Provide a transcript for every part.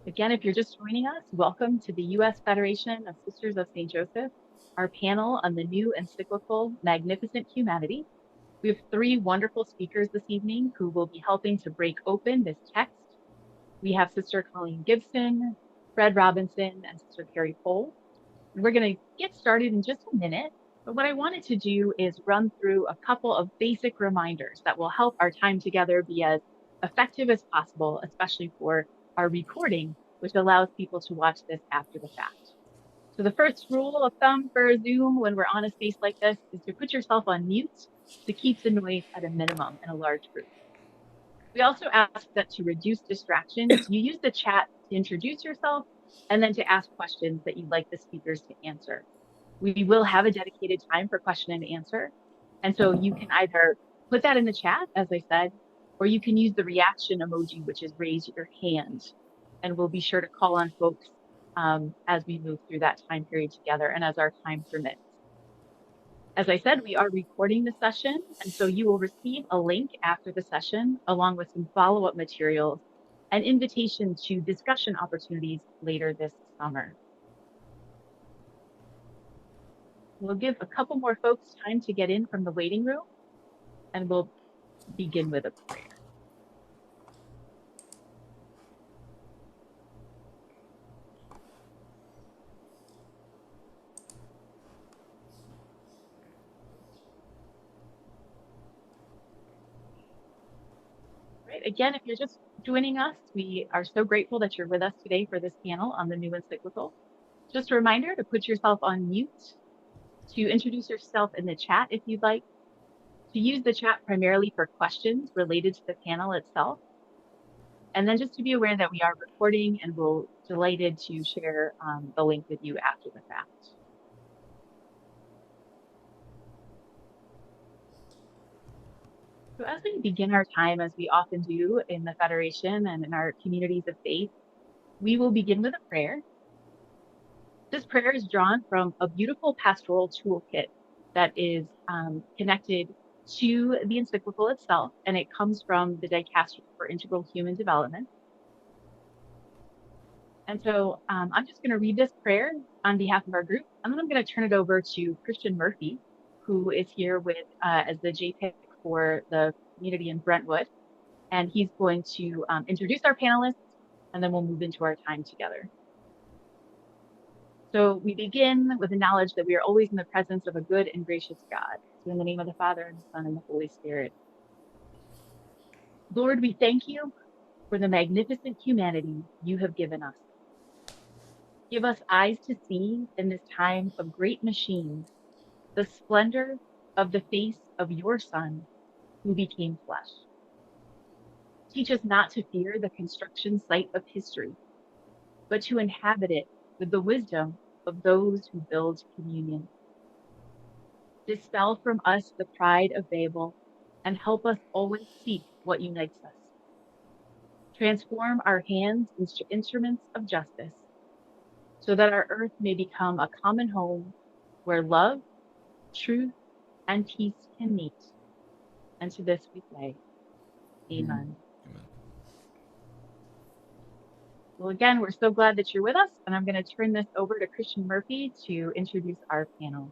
Again, if you're just joining us, welcome to the U.S. Federation of Sisters of St. Joseph, our panel on the new encyclical, Magnificent Humanity. We have three wonderful speakers this evening who will be helping to break open this text. We have Sister Colleen Gibson, Fred Robinson, and Sister Carrie Pohl. And we're going to get started in just a minute, but what I wanted to do is run through a couple of basic reminders that will help our time together be as effective as possible, especially for our recording, which allows people to watch this after the fact. So the first rule of thumb for Zoom when we're on a space like this is to put yourself on mute to keep the noise at a minimum in a large group. We also ask that to reduce distractions, you use the chat to introduce yourself and then to ask questions that you'd like the speakers to answer. We will have a dedicated time for question and answer. And so you can either put that in the chat, as I said, or you can use the reaction emoji, which is raise your hand. And we'll be sure to call on folks as we move through that time period together and as our time permits. As I said, we are recording the session, and so you will receive a link after the session, along with some follow-up materials and invitation to discussion opportunities later this summer. We'll give a couple more folks time to get in from the waiting room, and we'll begin with a prayer. Again, if you're just joining us, we are so grateful that you're with us today for this panel on the new encyclical. Just a reminder to put yourself on mute, to introduce yourself in the chat if you'd like, to use the chat primarily for questions related to the panel itself, and then just to be aware that we are recording and we're delighted to share the link with you after the fact. So as we begin our time, as we often do in the Federation and in our communities of faith, we will begin with a prayer. This prayer is drawn from a beautiful pastoral toolkit that is connected to the encyclical itself, and it comes from the Dicastery for Integral Human Development. And so I'm just going to read this prayer on behalf of our group, and then I'm going to turn it over to Christian Murphy, who is here with as the JPIC for the community in Brentwood. And he's going to introduce our panelists, and then we'll move into our time together. So we begin with the knowledge that we are always in the presence of a good and gracious God. So in the name of the Father, and the Son, and the Holy Spirit. Lord, we thank you for the magnificent humanity you have given us. Give us eyes to see in this time of great machines the splendor of the face of your Son, who became flesh. Teach us not to fear the construction site of history, but to inhabit it with the wisdom of those who build communion. Dispel from us the pride of Babel and help us always seek what unites us. Transform our hands into instruments of justice so that our earth may become a common home where love, truth, and peace can meet. And to this we say, Amen. Amen. Well, again, we're so glad that you're with us, and I'm going to turn this over to Christian Murphy to introduce our panel.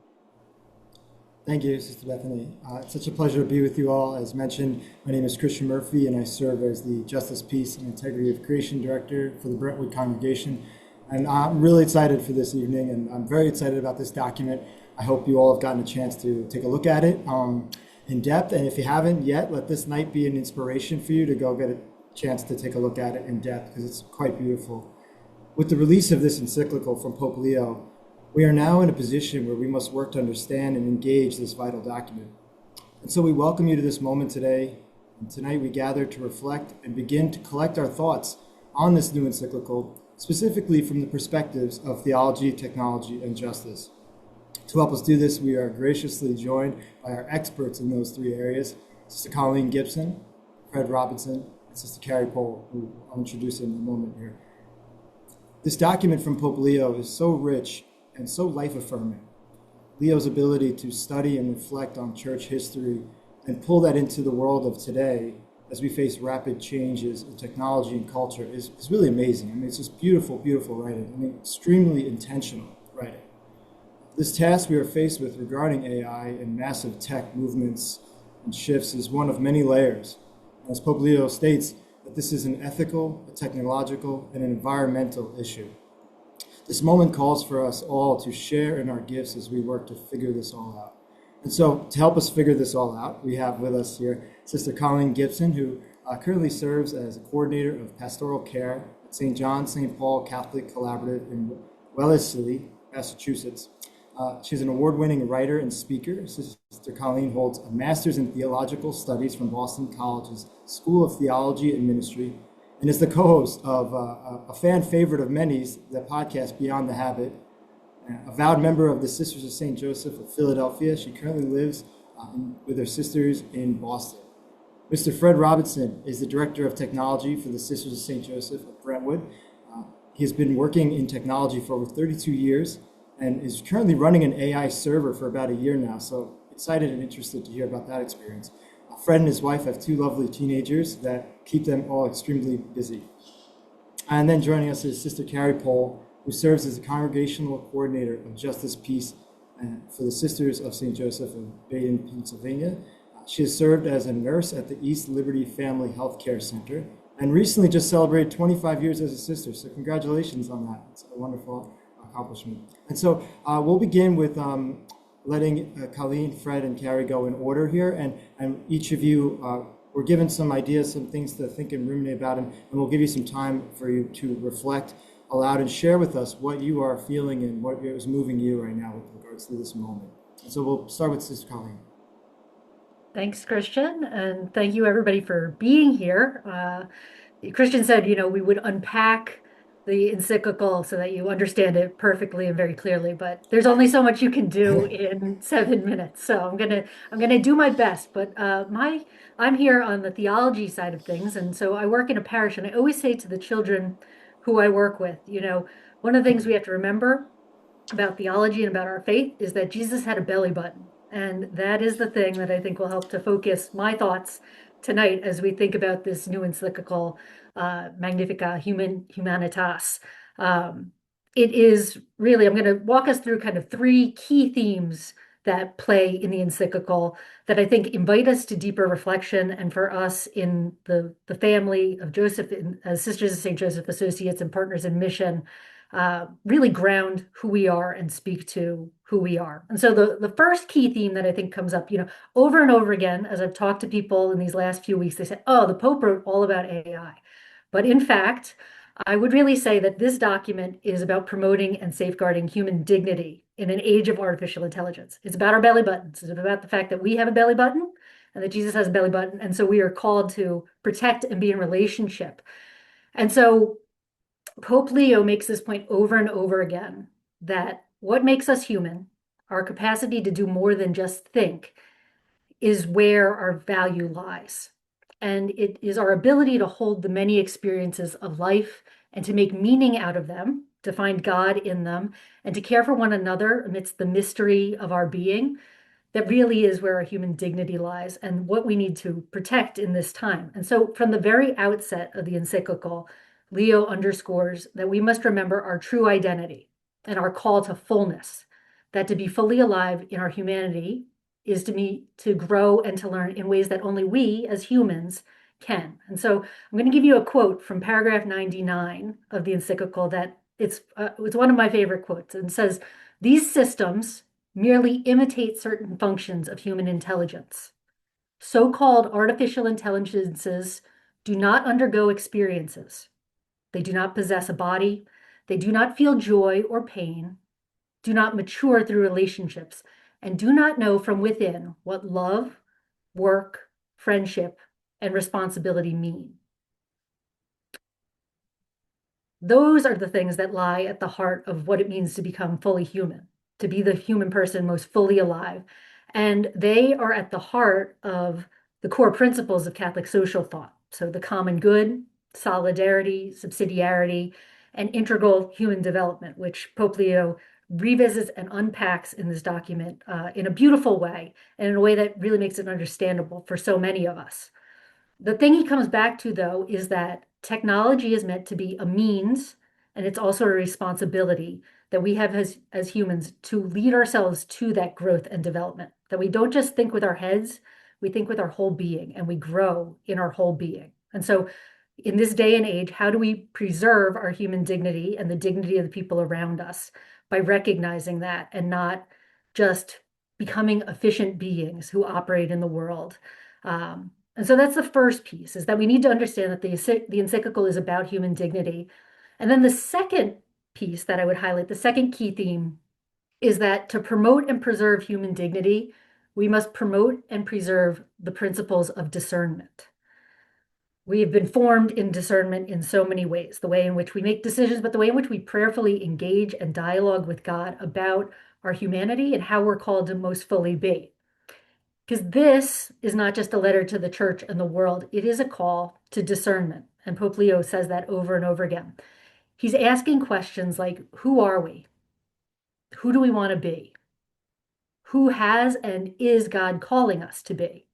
Thank you, Sister Bethany. It's such a pleasure to be with you all. As mentioned, my name is Christian Murphy, and I serve as the Justice, Peace, and Integrity of Creation Director for the Brentwood congregation. And I'm really excited for this evening, and I'm very excited about this document. I hope you all have gotten a chance to take a look at it in depth. And if you haven't yet, let this night be an inspiration for you to go get a chance to take a look at it in depth, because it's quite beautiful. With the release of this encyclical from Pope Leo, we are now in a position where we must work to understand and engage this vital document. And so we welcome you to this moment today. And tonight we gather to reflect and begin to collect our thoughts on this new encyclical, specifically from the perspectives of theology, technology, and justice. To help us do this, we are graciously joined by our experts in those three areas, Sister Colleen Gibson, Fred Robinson, and Sister Carrie Pohl, who I'll introduce in a moment here. This document from Pope Leo is so rich and so life-affirming. Leo's ability to study and reflect on church history and pull that into the world of today as we face rapid changes in technology and culture is really amazing. I mean, it's just beautiful, beautiful writing. I mean, extremely intentional writing. This task we are faced with regarding AI and massive tech movements and shifts is one of many layers. As Pope Leo states, that this is an ethical, a technological, and an environmental issue. This moment calls for us all to share in our gifts as we work to figure this all out. And so to help us figure this all out, we have with us here Sister Colleen Gibson, who currently serves as a Coordinator of Pastoral Care at St. John St. Paul Catholic Collaborative in Wellesley, Massachusetts. She's an award-winning writer and speaker. Sister Colleen holds a master's in Theological Studies from Boston College's School of Theology and Ministry, and is the co-host of a fan favorite of many's, the podcast Beyond the Habit. A vowed member of the Sisters of St. Joseph of Philadelphia, she currently lives with her sisters in Boston. Mr. Fred Robinson is the Director of Technology for the Sisters of St. Joseph of Brentwood. He has been working in technology for over 32 years and is currently running an AI server for about a year now, so excited and interested to hear about that experience. Fred and his wife have two lovely teenagers that keep them all extremely busy. And then joining us is Sister Carrie Pohl, who serves as the Congregational Coordinator of Justice, Peace for the Sisters of St. Joseph of Baden, Pennsylvania. She has served as a nurse at the East Liberty Family Health Care Center and recently just celebrated 25 years as a sister. So congratulations on that. It's a wonderful accomplishment. And so we'll begin with letting Colleen, Fred, and Carrie go in order here. And each of you were given some ideas, some things to think and ruminate about, and we'll give you some time for you to reflect aloud and share with us what you are feeling and what is moving you right now with regards to this moment. And so we'll start with Sister Colleen. Thanks, Christian, and thank you everybody for being here. Christian said, we would unpack the encyclical so that you understand it perfectly and very clearly, but there's only so much you can do in 7 minutes. So I'm gonna do my best. But I'm here on the theology side of things, and so I work in a parish, and I always say to the children who I work with, one of the things we have to remember about theology and about our faith is that Jesus had a belly button. And that is the thing that I think will help to focus my thoughts tonight as we think about this new encyclical, Magnifica, Humanitas. It is really, I'm going to walk us through kind of 3 key themes that play in the encyclical that I think invite us to deeper reflection, and for us in the family of Joseph, as Sisters of St. Joseph Associates and Partners in Mission, really ground who we are and speak to who we are. And so the first key theme that I think comes up, over and over again, as I've talked to people in these last few weeks, they say, oh, the Pope wrote all about AI. But in fact, I would really say that this document is about promoting and safeguarding human dignity in an age of artificial intelligence. It's about our belly buttons. It's about the fact that we have a belly button and that Jesus has a belly button. And so we are called to protect and be in relationship. And so Pope Leo makes this point over and over again, that what makes us human, our capacity to do more than just think, is where our value lies. And it is our ability to hold the many experiences of life and to make meaning out of them, to find God in them, and to care for one another amidst the mystery of our being. That really is where our human dignity lies and what we need to protect in this time. And so from the very outset of the encyclical, Leo underscores that we must remember our true identity and our call to fullness, that to be fully alive in our humanity is to grow and to learn in ways that only we as humans can. And so I'm going to give you a quote from paragraph 99 of the encyclical that it's one of my favorite quotes, and it says, "These systems merely imitate certain functions of human intelligence. So-called artificial intelligences do not undergo experiences. They do not possess a body. They do not feel joy or pain, do not mature through relationships, and do not know from within what love, work, friendship, and responsibility mean." Those are the things that lie at the heart of what it means to become fully human, to be the human person most fully alive. And they are at the heart of the core principles of Catholic social thought. So the common good, solidarity, subsidiarity, and integral human development, which Pope Leo revisits and unpacks in this document in a beautiful way, and in a way that really makes it understandable for so many of us. The thing he comes back to, though, is that technology is meant to be a means, and it's also a responsibility that we have as humans to lead ourselves to that growth and development, that we don't just think with our heads, we think with our whole being, and we grow in our whole being. And so, in this day and age, how do we preserve our human dignity and the dignity of the people around us by recognizing that and not just becoming efficient beings who operate in the world? And so that's the first piece, is that we need to understand that the encyclical is about human dignity. And then the second piece that I would highlight, the second key theme, is that to promote and preserve human dignity, we must promote and preserve the principles of discernment. We have been formed in discernment in so many ways, the way in which we make decisions, but the way in which we prayerfully engage and dialogue with God about our humanity and how we're called to most fully be. Because this is not just a letter to the church and the world, it is a call to discernment. And Pope Leo says that over and over again. He's asking questions like, who are we? Who do we want to be? Who has and is God calling us to be?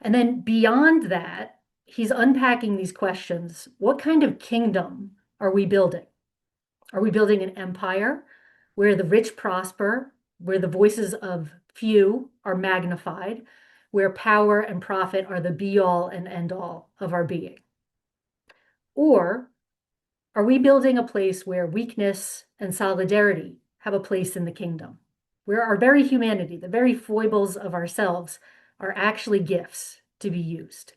And then beyond that, he's unpacking these questions. What kind of kingdom are we building? Are we building an empire where the rich prosper, where the voices of few are magnified, where power and profit are the be all and end all of our being? Or are we building a place where weakness and solidarity have a place in the kingdom, where our very humanity, the very foibles of ourselves, are actually gifts to be used?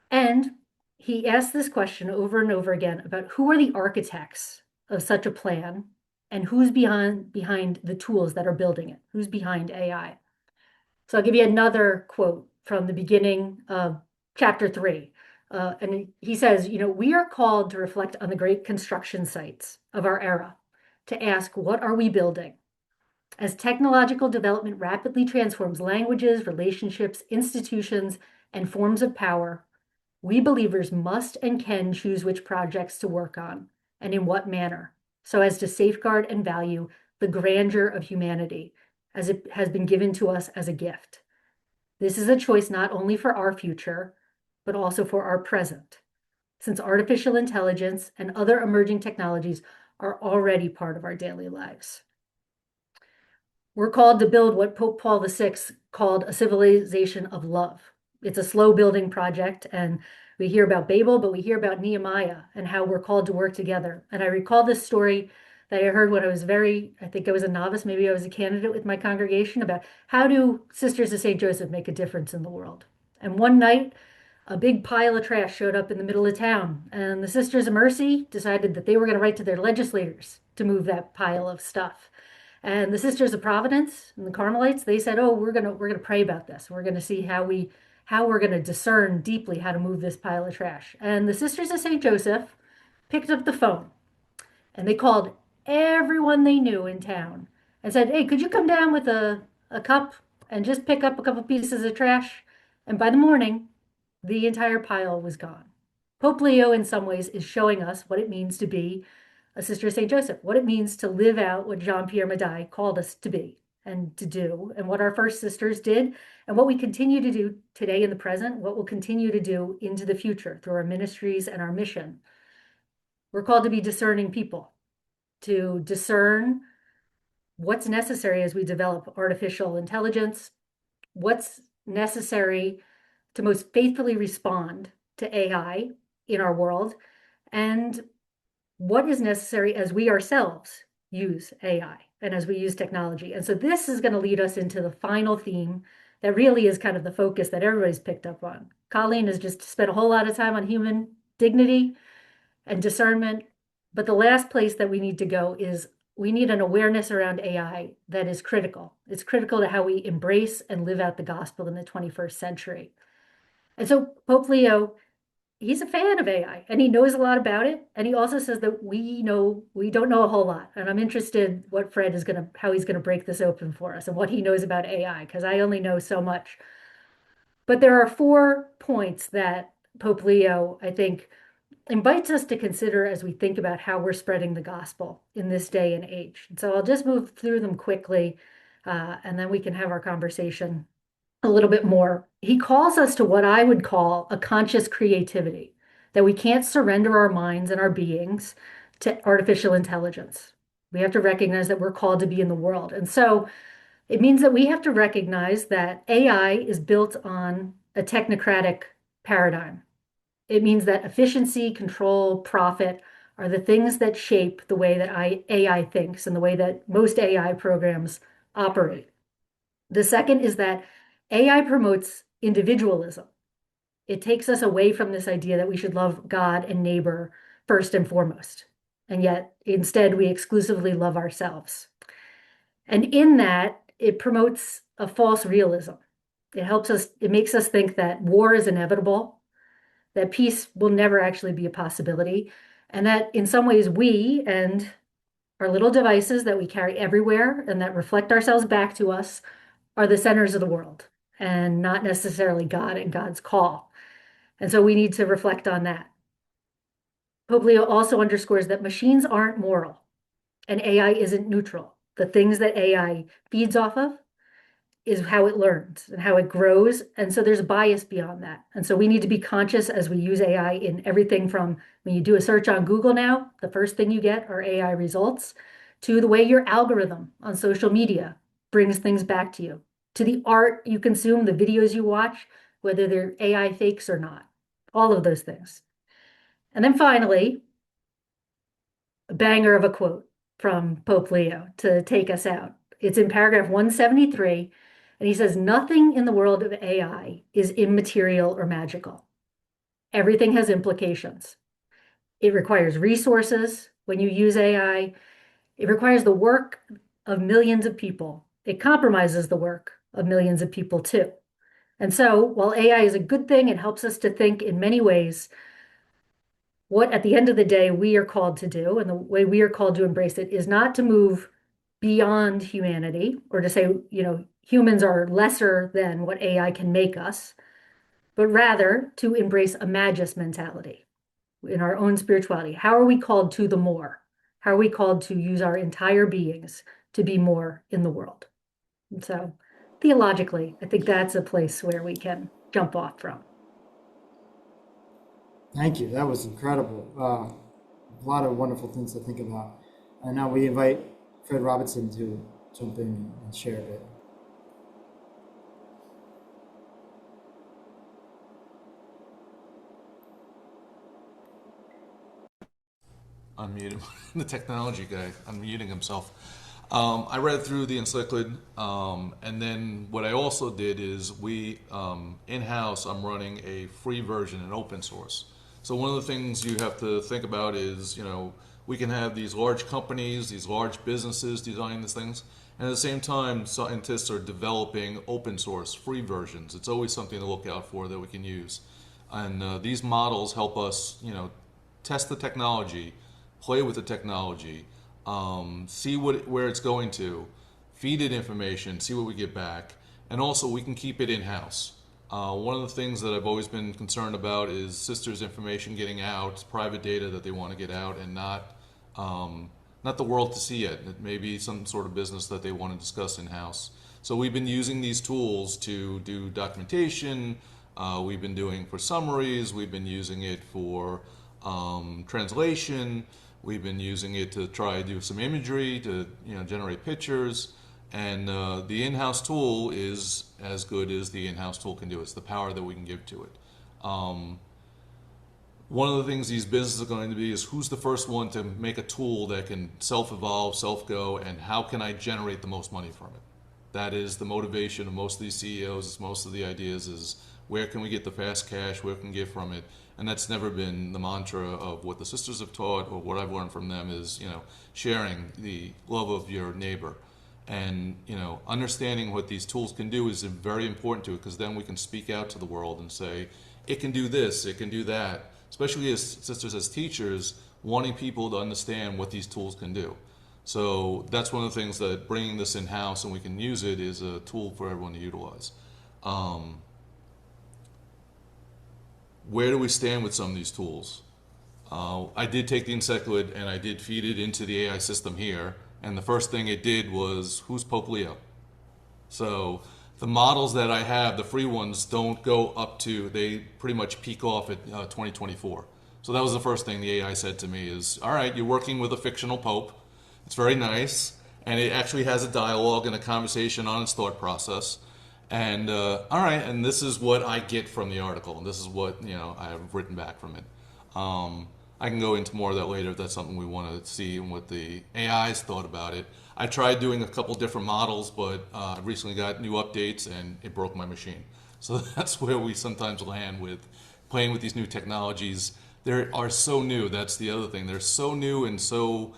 And he asks this question over and over again about who are the architects of such a plan and who's behind the tools that are building it, who's behind AI. So I'll give you another quote from the beginning of chapter 3. And he says, we are called to reflect on the great construction sites of our era, to ask, what are we building? As technological development rapidly transforms languages, relationships, institutions, and forms of power, we believers must and can choose which projects to work on and in what manner, so as to safeguard and value the grandeur of humanity as it has been given to us as a gift. This is a choice not only for our future, but also for our present, since artificial intelligence and other emerging technologies are already part of our daily lives. We're called to build what Pope Paul VI called a civilization of love. It's a slow building project, and we hear about Babel, but we hear about Nehemiah and how we're called to work together. And I recall this story that I heard when I was I think I was a novice, maybe I was a candidate with my congregation, about how do Sisters of St. Joseph make a difference in the world. And one night, a big pile of trash showed up in the middle of town, and the Sisters of Mercy decided that they were going to write to their legislators to move that pile of stuff. And the Sisters of Providence and the Carmelites, they said, "Oh, we're gonna pray about this. We're gonna see how we're gonna discern deeply how to move this pile of trash." And the Sisters of St. Joseph picked up the phone and they called everyone they knew in town and said, "Hey, could you come down with a cup and just pick up a couple pieces of trash?" And by the morning, the entire pile was gone. Pope Leo, in some ways, is showing us what it means to be a Sister of St. Joseph, what it means to live out what Jean-Pierre Madai called us to be and to do, and what our first sisters did, and what we continue to do today in the present, what we'll continue to do into the future through our ministries and our mission. We're called to be discerning people, to discern what's necessary as we develop artificial intelligence, what's necessary to most faithfully respond to AI in our world, and what is necessary as we ourselves use AI and as we use technology. And so this is going to lead us into the final theme that really is kind of the focus that everybody's picked up on. Colleen has just spent a whole lot of time on human dignity and discernment, but the last place that we need to go is we need an awareness around AI that is critical. It's critical to how we embrace and live out the gospel in the 21st century. And so Pope Leo, he's a fan of AI and he knows a lot about it. And he also says that we don't know a whole lot. And I'm interested what Fred is how he's gonna break this open for us and what he knows about AI, because I only know so much. But there are 4 points that Pope Leo, I think, invites us to consider as we think about how we're spreading the gospel in this day and age. So I'll just move through them quickly, and then we can have our conversation. a little bit more. He calls us to what I would call a conscious creativity, that we can't surrender our minds and our beings to artificial intelligence. We have to recognize that we're called to be in the world. And so it means that we have to recognize that AI is built on a technocratic paradigm. It means that efficiency, control, profit are the things that shape the way that AI thinks and the way that most AI programs operate. The second is that AI promotes individualism. It takes us away from this idea that we should love God and neighbor first and foremost. And yet, instead, we exclusively love ourselves. And in that, it promotes a false realism. It makes us think that war is inevitable, that peace will never actually be a possibility, and that in some ways we and our little devices that we carry everywhere and that reflect ourselves back to us are the centers of the world and not necessarily God and God's call. And so we need to reflect on that. Pope Leo also underscores that machines aren't moral and AI isn't neutral. The things that AI feeds off of is how it learns and how it grows. And so there's bias beyond that. And so we need to be conscious as we use AI in everything from when you do a search on Google now, the first thing you get are AI results, to the way your algorithm on social media brings things back to you, to the art you consume, the videos you watch, whether they're AI fakes or not, all of those things. And then finally, a banger of a quote from Pope Leo to take us out. It's in paragraph 173, and he says, "Nothing in the world of AI is immaterial or magical. Everything has implications. It requires resources when you use AI. It requires the work of millions of people. It compromises the work of millions of people too. And so, while AI is a good thing, it helps us to think in many ways what at the end of the day we are called to do, and the way we are called to embrace it is not to move beyond humanity or to say, humans are lesser than what AI can make us, but rather to embrace a magus mentality in our own spirituality. How are we called to the more? How are we called to use our entire beings to be more in the world? And so theologically, I think that's a place where we can jump off from. Thank you. That was incredible. A lot of wonderful things to think about. And now we invite Fred Robinson to jump in and share a bit. Unmute him. The technology guy unmuting himself. I read through the encyclical, and then what I also did is in-house, I'm running a free version, an open source. So one of the things you have to think about is, we can have these large companies, these large businesses designing these things, and at the same time, scientists are developing open source, free versions. It's always something to look out for that we can use. And these models help us, test the technology, play with the technology, see where it's going to, feed it information, see what we get back, and also we can keep it in-house. One of the things that I've always been concerned about is sisters' information getting out, private data that they want to get out, and not the world to see it. It may be some sort of business that they want to discuss in-house. So we've been using these tools to do documentation. We've been doing for summaries. We've been using it for translation. We've been using it to try to do some imagery, to generate pictures. And the in-house tool is as good as the in-house tool can do. It's the power that we can give to it. One of the things these businesses are going to be is who's the first one to make a tool that can self-evolve, self-go, and how can I generate the most money from it? That is the motivation of most of these CEOs, most of the ideas is where can we get the fast cash, where can we get from it? And that's never been the mantra of what the sisters have taught or what I've learned from them is, sharing the love of your neighbor. And, understanding what these tools can do is very important to it because then we can speak out to the world and say, it can do this, it can do that. Especially as sisters, as teachers, wanting people to understand what these tools can do. So that's one of the things that bringing this in-house and we can use it is a tool for everyone to utilize. Where do we stand with some of these tools? I did take the encyclical and I did feed it into the AI system here. And the first thing it did was, who's Pope Leo? So the models that I have, the free ones, don't go up to, they pretty much peak off at 2024. So that was the first thing the AI said to me is, all right, you're working with a fictional pope. It's very nice. And it actually has a dialogue and a conversation on its thought process. And all right, and this is what I get from the article. And this is what, I have written back from it. I can go into more of that later if that's something we want to see and what the AI's thought about it. I tried doing a couple different models, but I recently got new updates and it broke my machine. So that's where we sometimes land with playing with these new technologies. They are so new. That's the other thing. They're so new and so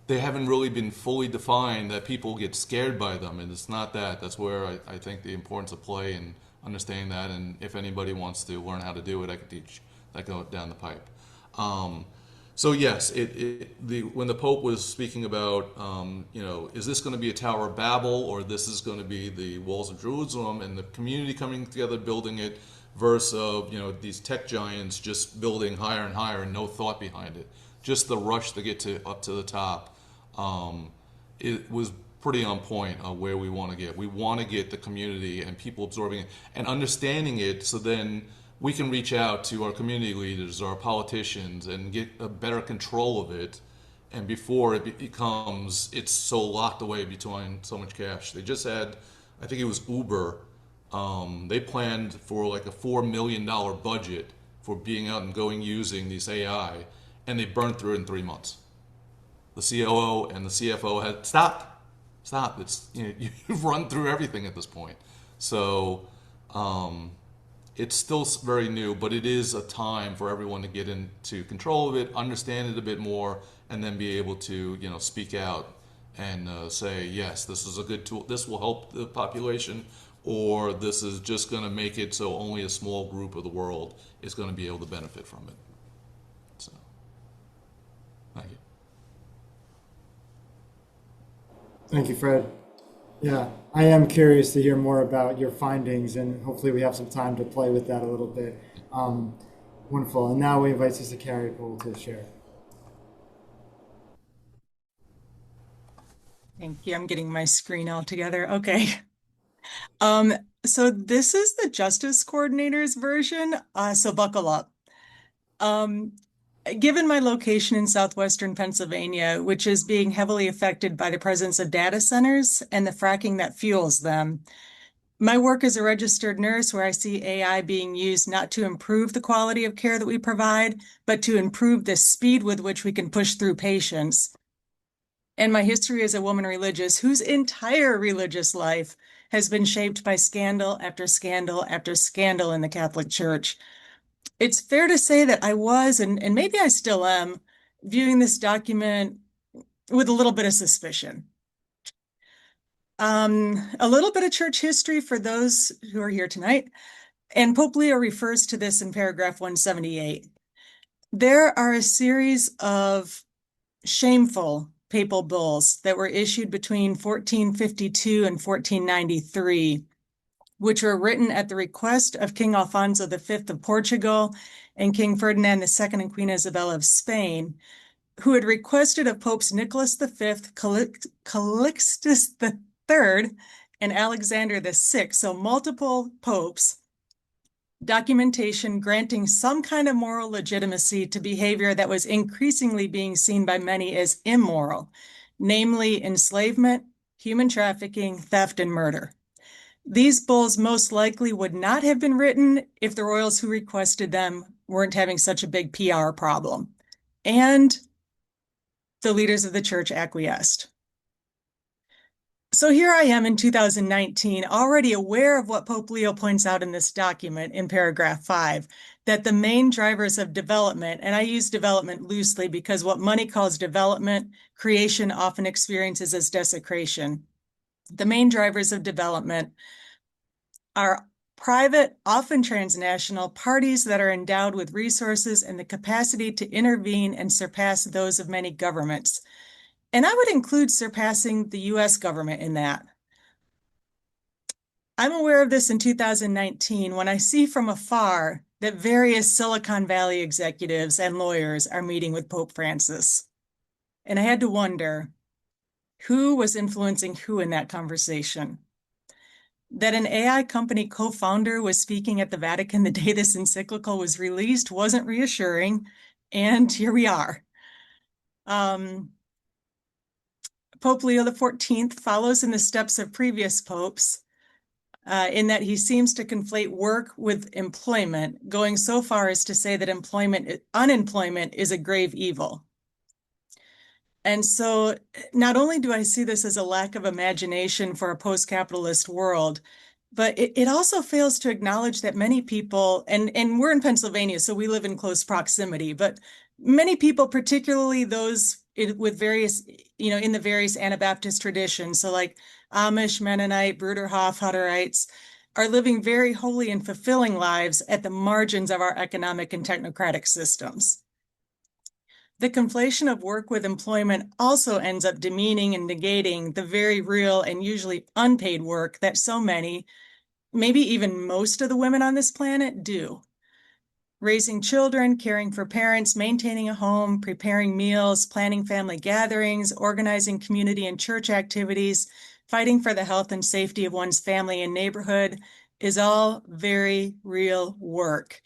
they haven't really been fully defined that people get scared by them. And it's not that. That's where I think the importance of play and understanding that. And if anybody wants to learn how to do it, I can teach that go down the pipe. So yes, when the Pope was speaking about, is this going to be a Tower of Babel or this is going to be the walls of Jerusalem and the community coming together building it versus these tech giants just building higher and higher and no thought behind it, just the rush to get up to the top. It was pretty on point where we want to get. We want to get the community and people absorbing it and understanding it, so then we can reach out to our community leaders, our politicians, and get a better control of it. And before it becomes, it's so locked away between so much cash. They just had, I think it was Uber. They planned for like a $4 million budget for being out and going using this AI, and they burned through it in 3 months. The COO and the CFO had stop. It's you've run through everything at this point. So it's still very new, but it is a time for everyone to get into control of it, understand it a bit more, and then be able to speak out and say, yes, this is a good tool. This will help the population, or this is just going to make it so only a small group of the world is going to be able to benefit from it. So, thank you. Thank you, Fred. Yeah, I am curious to hear more about your findings, and hopefully we have some time to play with that a little bit. Wonderful. And now we invite Sister Carrie Poole to share. Thank you. I'm getting my screen all together. Okay. So this is the Justice Coordinator's version, so buckle up. Given my location in southwestern Pennsylvania, which is being heavily affected by the presence of data centers and the fracking that fuels them, my work as a registered nurse, where I see AI being used not to improve the quality of care that we provide, but to improve the speed with which we can push through patients. And my history as a woman religious whose entire religious life has been shaped by scandal after scandal after scandal in the Catholic Church. It's fair to say that I was, and maybe I still am, viewing this document with a little bit of suspicion. A little bit of church history for those who are here tonight, and Pope Leo refers to this in paragraph 178. There are a series of shameful papal bulls that were issued between 1452 and 1493, which were written at the request of King Alfonso V of Portugal and King Ferdinand II and Queen Isabella of Spain, who had requested of Popes Nicholas V, Calixtus III, and Alexander VI, so multiple popes, documentation granting some kind of moral legitimacy to behavior that was increasingly being seen by many as immoral, namely enslavement, human trafficking, theft, and murder. These bulls most likely would not have been written if the royals who requested them weren't having such a big PR problem. And the leaders of the church acquiesced. So here I am in 2019, already aware of what Pope Leo points out in this document in paragraph 5, that the main drivers of development, and I use development loosely because what money calls development, creation often experiences as desecration. The main drivers of development are private, often transnational, parties that are endowed with resources and the capacity to intervene and surpass those of many governments. And I would include surpassing the US government in that. I'm aware of this in 2019 when I see from afar that various Silicon Valley executives and lawyers are meeting with Pope Francis. And I had to wonder, who was influencing who in that conversation? That an AI company co-founder was speaking at the Vatican the day this encyclical was released wasn't reassuring, and here we are. Pope Leo XIV follows in the steps of previous popes in that he seems to conflate work with employment, going so far as to say that unemployment is a grave evil. And so not only do I see this as a lack of imagination for a post-capitalist world, but it also fails to acknowledge that many people, and we're in Pennsylvania, so we live in close proximity, but many people, particularly those with various, in the various Anabaptist traditions, so like Amish, Mennonite, Bruderhof, Hutterites, are living very holy and fulfilling lives at the margins of our economic and technocratic systems. The conflation of work with employment also ends up demeaning and negating the very real and usually unpaid work that so many, maybe even most of the women on this planet, do. Raising children, caring for parents, maintaining a home, preparing meals, planning family gatherings, organizing community and church activities, fighting for the health and safety of one's family and neighborhood is all very real work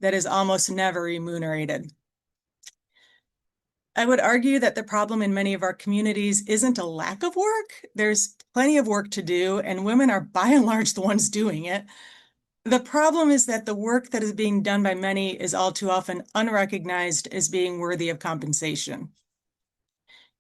that is almost never remunerated. I would argue that the problem in many of our communities isn't a lack of work. There's plenty of work to do, and women are by and large the ones doing it. The problem is that the work that is being done by many is all too often unrecognized as being worthy of compensation.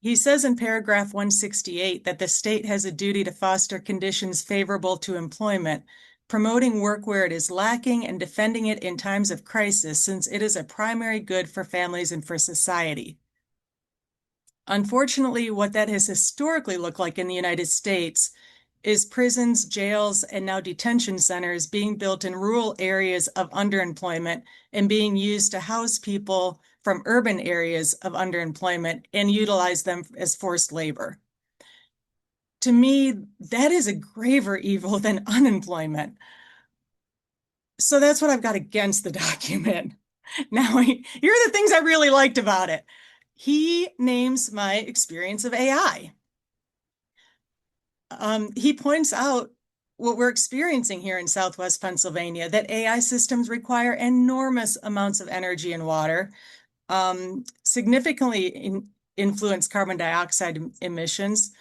He says in paragraph 168 that the state has a duty to foster conditions favorable to employment, promoting work where it is lacking and defending it in times of crisis, since it is a primary good for families and for society. Unfortunately, what that has historically looked like in the United States is prisons, jails, and now detention centers being built in rural areas of underemployment and being used to house people from urban areas of underemployment and utilize them as forced labor. To me, that is a graver evil than unemployment. So that's what I've got against the document. Now, here are the things I really liked about it. He names my experience of AI. He points out what we're experiencing here in Southwest Pennsylvania, that AI systems require enormous amounts of energy and water, significantly influence carbon dioxide emissions,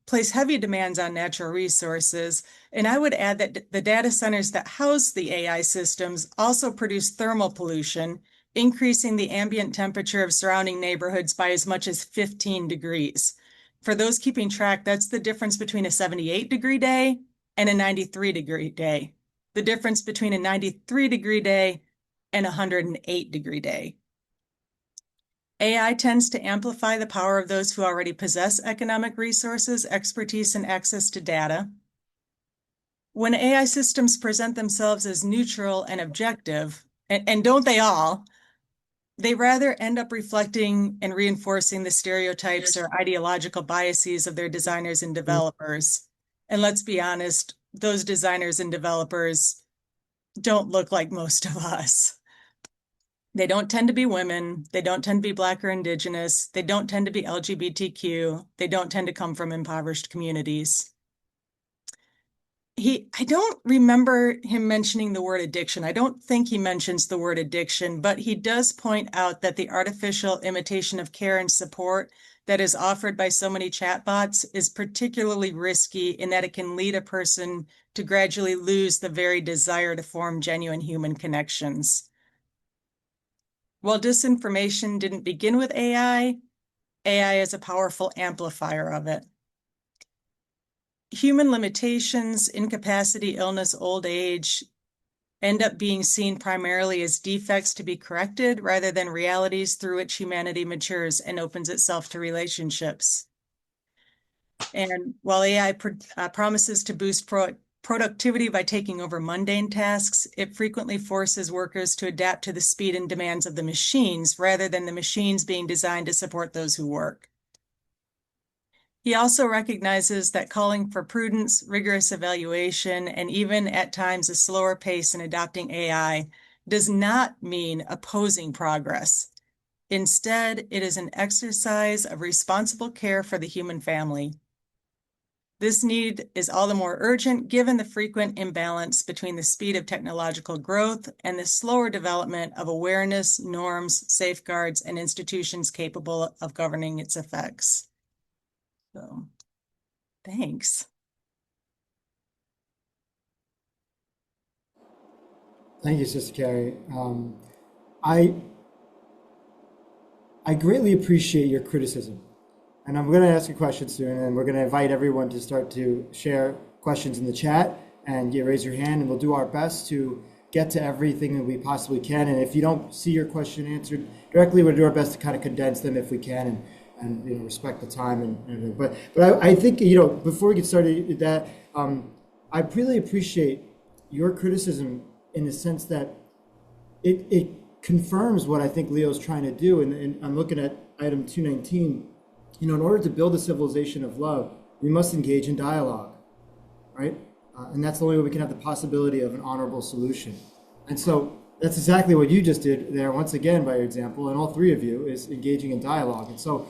place heavy demands on natural resources. And I would add that the data centers that house the AI systems also produce thermal pollution, increasing the ambient temperature of surrounding neighborhoods by as much as 15 degrees. For those keeping track, that's the difference between a 78-degree day and a 93-degree day. The difference between a 93-degree day and a 108-degree day. AI tends to amplify the power of those who already possess economic resources, expertise, and access to data. When AI systems present themselves as neutral and objective, and don't they all, they rather end up reflecting and reinforcing the stereotypes or ideological biases of their designers and developers. And let's be honest, those designers and developers don't look like most of us. They don't tend to be women. They don't tend to be Black or Indigenous. They don't tend to be LGBTQ. They don't tend to come from impoverished communities. I don't remember him mentioning the word addiction. I don't think he mentions the word addiction, but he does point out that the artificial imitation of care and support that is offered by so many chatbots is particularly risky in that it can lead a person to gradually lose the very desire to form genuine human connections. While disinformation didn't begin with AI is a powerful amplifier of it. Human limitations, incapacity, illness, old age end up being seen primarily as defects to be corrected rather than realities through which humanity matures and opens itself to relationships. And while AI promises to boost productivity by taking over mundane tasks, it frequently forces workers to adapt to the speed and demands of the machines rather than the machines being designed to support those who work. He also recognizes that calling for prudence, rigorous evaluation, and even at times a slower pace in adopting AI does not mean opposing progress. Instead, it is an exercise of responsible care for the human family. This need is all the more urgent given the frequent imbalance between the speed of technological growth and the slower development of awareness, norms, safeguards, and institutions capable of governing its effects. So, thanks. Thank you, Sister Carrie. I I greatly appreciate your criticism. And I'm going to ask a question soon, and we're going to invite everyone to start to share questions in the chat and you raise your hand, and we'll do our best to get to everything that we possibly can. And if you don't see your question answered directly, we'll do our best to kind of condense them if we can, and you know, respect the time and everything. But I think, you know, before we get started, that I really appreciate your criticism in the sense that it confirms what I think Leo's trying to do. And I'm looking at item 219. You know, in order to build a civilization of love, we must engage in dialogue, right? And that's the only way we can have the possibility of an honorable solution. And so that's exactly what you just did there, once again, by your example, and all three of you, is engaging in dialogue. And so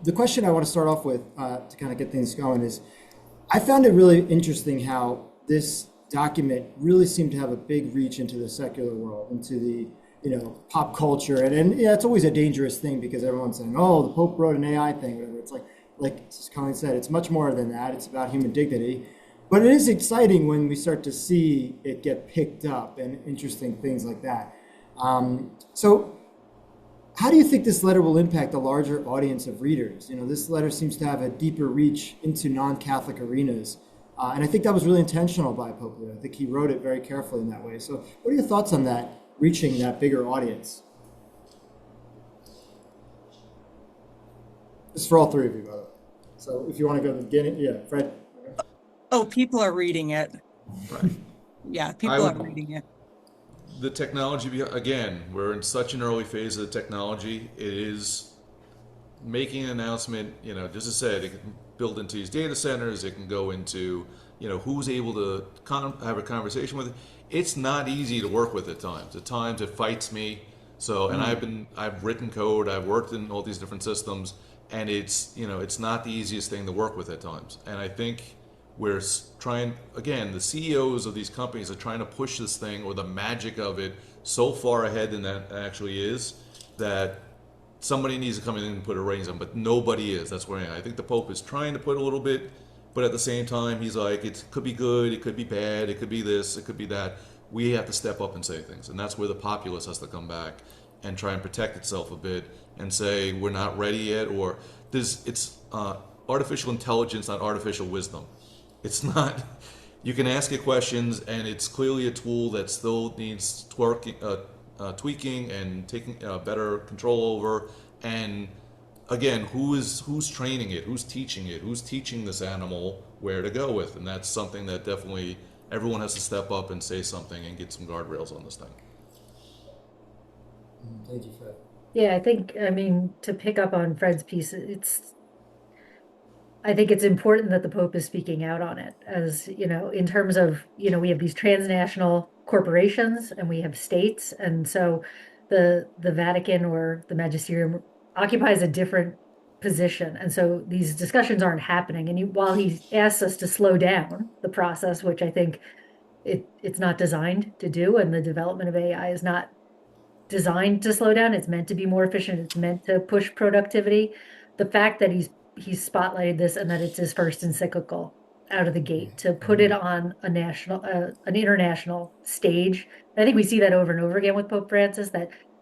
the question I want to start off with to kind of get things going is, I found it really interesting how this document really seemed to have a big reach into the secular world, into the, you know, pop culture. And yeah, it's always a dangerous thing because everyone's saying, oh, the Pope wrote an AI thing, whatever. It's like Colleen said, it's much more than that. It's about human dignity. But it is exciting when we start to see it get picked up and interesting things like that. So how do you think this letter will impact a larger audience of readers? You know, this letter seems to have a deeper reach into non-Catholic arenas. And I think that was really intentional by Pope Leo. I think he wrote it very carefully in that way. So what are your thoughts on that, reaching that bigger audience? This is for all three of you, by the way. So if you want to go to the beginning, yeah, Fred. Oh, people are reading it. Right. Yeah, people are reading it. The technology, again, we're in such an early phase of the technology. It is making an announcement, you know, just as I said, it can build into these data centers. It can go into, you know, who's able to have a conversation with it. It's not easy to work with at times. At times it fights me. So, and I've written code, I've worked in all these different systems, and it's, you know, it's not the easiest thing to work with at times. And I think we're trying, again, the CEOs of these companies are trying to push this thing, or the magic of it, so far ahead than that actually is, that somebody needs to come in and put a reins on, but nobody is. That's where I think the Pope is trying to put a little bit, but at the same time, he's like, it could be good, it could be bad, it could be this, it could be that. We have to step up and say things, and that's where the populace has to come back and try and protect itself a bit and say we're not ready yet, or it's artificial intelligence, not artificial wisdom. It's not. You can ask it questions, and it's clearly a tool that still needs tweaking and taking better control over. And again, who's training it? Who's teaching it? Who's teaching this animal where to go with? And that's something that definitely everyone has to step up and say something and get some guardrails on this thing. Thank you, Fred. Yeah, I think, I mean, to pick up on Fred's piece, I think it's important that the Pope is speaking out on it, as, you know, in terms of, you know, we have these transnational corporations and we have states. And so the Vatican or the magisterium occupies a different position. And so these discussions aren't happening. And while he asks us to slow down the process, which I think it's not designed to do, and the development of AI is not designed to slow down. It's meant to be more efficient. It's meant to push productivity. The fact that he's spotlighted this and that it's his first encyclical out of the gate, to put it on a national, an international stage. I think we see that over and over again with Pope Francis,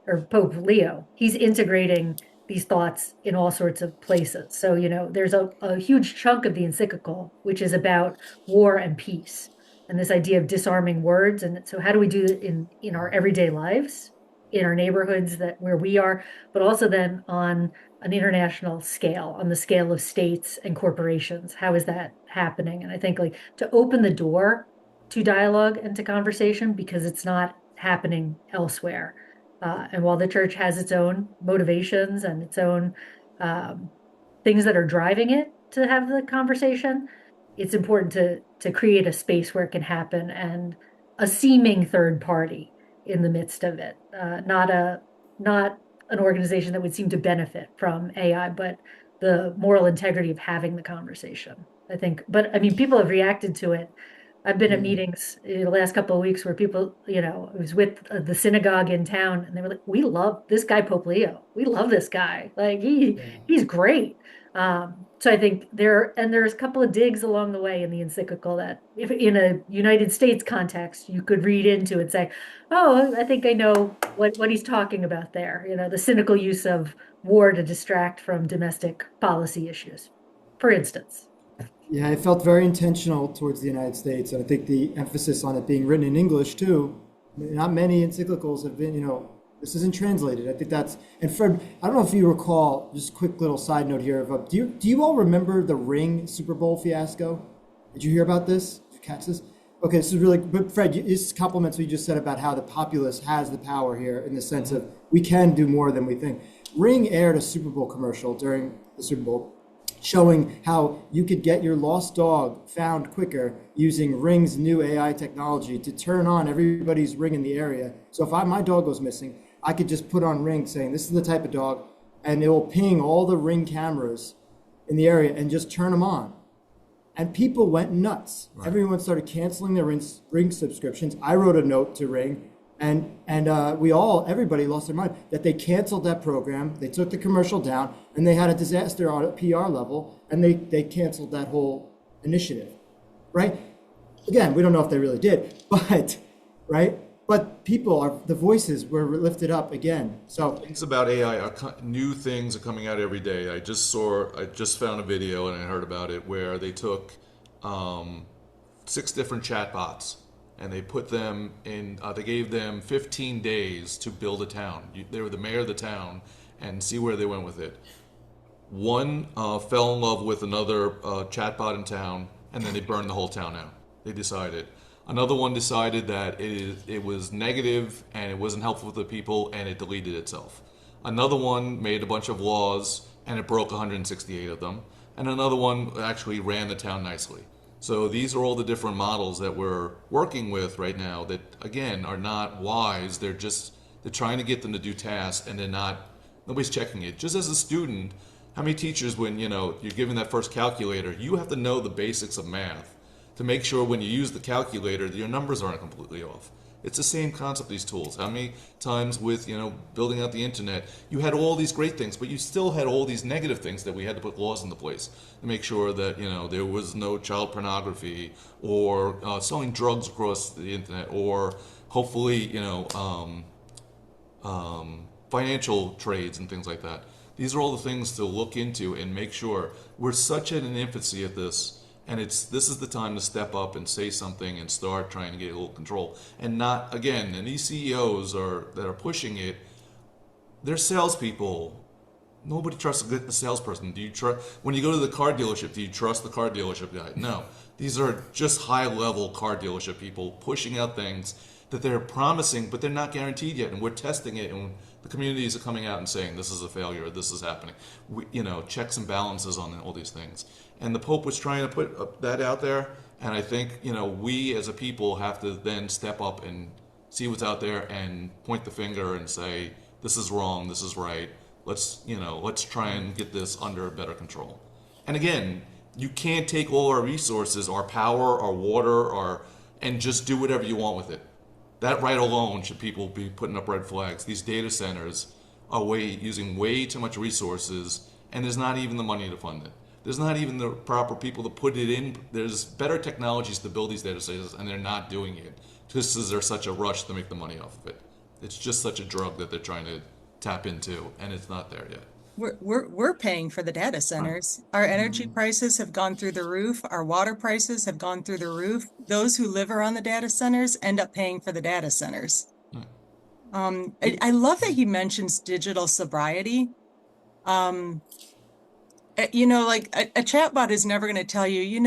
or Pope Leo. He's integrating these thoughts in all sorts of places. So, you know, there's a huge chunk of the encyclical which is about war and peace, and this idea of disarming words. And so how do we do it in our everyday lives, in our neighborhoods where we are, but also then on an international scale, on the scale of states and corporations? How is that happening? And I think, like, to open the door to dialogue and to conversation, because it's not happening elsewhere. And while the church has its own motivations and its own things that are driving it to have the conversation, it's important to create a space where it can happen, and a seeming third party in the midst of it, not an organization that would seem to benefit from AI, but the moral integrity of having the conversation. I think. But I mean, people have reacted to it. I've been at Mm, meetings in the last couple of weeks where people, I was with the synagogue in town, and they were like, "We love this guy, Pope Leo. We love this guy. Like yeah. he's great." So I think there's a couple of digs along the way in the encyclical that, if in a United States context, you could read into and say, "Oh, I think I know what he's talking about there." The cynical use of war to distract from domestic policy issues, for instance. Yeah, it felt very intentional towards the United States, and I think the emphasis on it being written in English too. Not many encyclicals have been, this isn't translated. I think that's, and Fred, I don't know if you recall, just a quick little side note here. Do you all remember the Ring Super Bowl fiasco? Did you hear about this? Did you catch this? Okay, this is really, but Fred, this compliments what you just said about how the populace has the power here in the sense of we can do more than we think. Ring aired a Super Bowl commercial during the Super Bowl showing how you could get your lost dog found quicker using Ring's new AI technology to turn on everybody's Ring in the area. So if my dog goes missing, I could just put on Ring saying this is the type of dog, and it will ping all the Ring cameras in the area and just turn them on. And people went nuts. Right. Everyone started canceling their Ring subscriptions. I wrote a note to Ring, and everybody lost their mind that they canceled that program. They took the commercial down, and they had a disaster on a PR level, and they canceled that whole initiative, right? Again, we don't know if they really did, but right. But the voices were lifted up again. So Things about AI new things are coming out every day. I just found a video and I heard about it where they took 6 different chatbots and they put them in. They gave them 15 days to build a town. They were the mayor of the town, and see where they went with it. One fell in love with another chatbot in town, and then they burned the whole town out. They decided. Another one decided that it was negative and it wasn't helpful to the people, and it deleted itself. Another one made a bunch of laws and it broke 168 of them. And another one actually ran the town nicely. So these are all the different models that we're working with right now that, again, are not wise. They're trying to get them to do tasks, and nobody's checking it. Just as a student, how many teachers, when you're given that first calculator, you have to know the basics of math to make sure when you use the calculator, your numbers aren't completely off. It's the same concept, these tools. How many times with, building out the internet, you had all these great things, but you still had all these negative things that we had to put laws into place to make sure that, there was no child pornography or selling drugs across the internet, or hopefully, financial trades and things like that. These are all the things to look into and make sure. We're such at an infancy at this. And this is the time to step up and say something and start trying to get a little control. And not, again, and these CEOs that are pushing it, they're salespeople. Nobody trusts a salesperson. Do you trust, when you go to the car dealership, do you trust the car dealership guy? No. These are just high-level car dealership people pushing out things that they're promising, but they're not guaranteed yet. And we're testing it, and the communities are coming out and saying this is a failure, or this is happening. Checks and balances on all these things. And the Pope was trying to put that out there, and I think we as a people have to then step up and see what's out there and point the finger and say this is wrong, this is right. Let's try and get this under better control. And again, you can't take all our resources, our power, our water, and just do whatever you want with it. That right alone should people be putting up red flags. These data centers are using way too much resources, and there's not even the money to fund it. There's not even the proper people to put it in. There's better technologies to build these data centers, and they're not doing it just because there's such a rush to make the money off of it. It's just such a drug that they're trying to tap into, and it's not there yet. We're paying for the data centers. Our energy prices have gone through the roof. Our water prices have gone through the roof. Those who live around the data centers end up paying for the data centers. I love that he mentions digital sobriety. Like a chatbot is never going to tell you,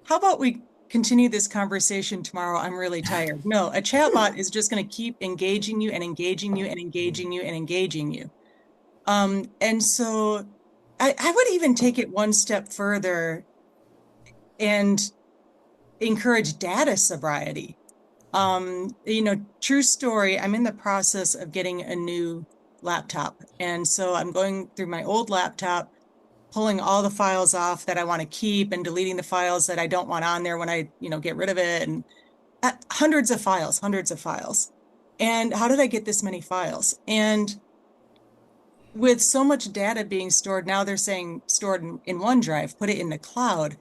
how about we continue this conversation tomorrow? I'm really tired. No, a chatbot is just going to keep engaging you and engaging you and engaging you and engaging you. And so I would even take it one step further and encourage data sobriety. True story, I'm in the process of getting a new laptop. And so I'm going through my old laptop, pulling all the files off that I want to keep and deleting the files that I don't want on there when I, get rid of it, and hundreds of files, hundreds of files. And how did I get this many files? And with so much data being stored, now they're saying stored in OneDrive, put it in the cloud.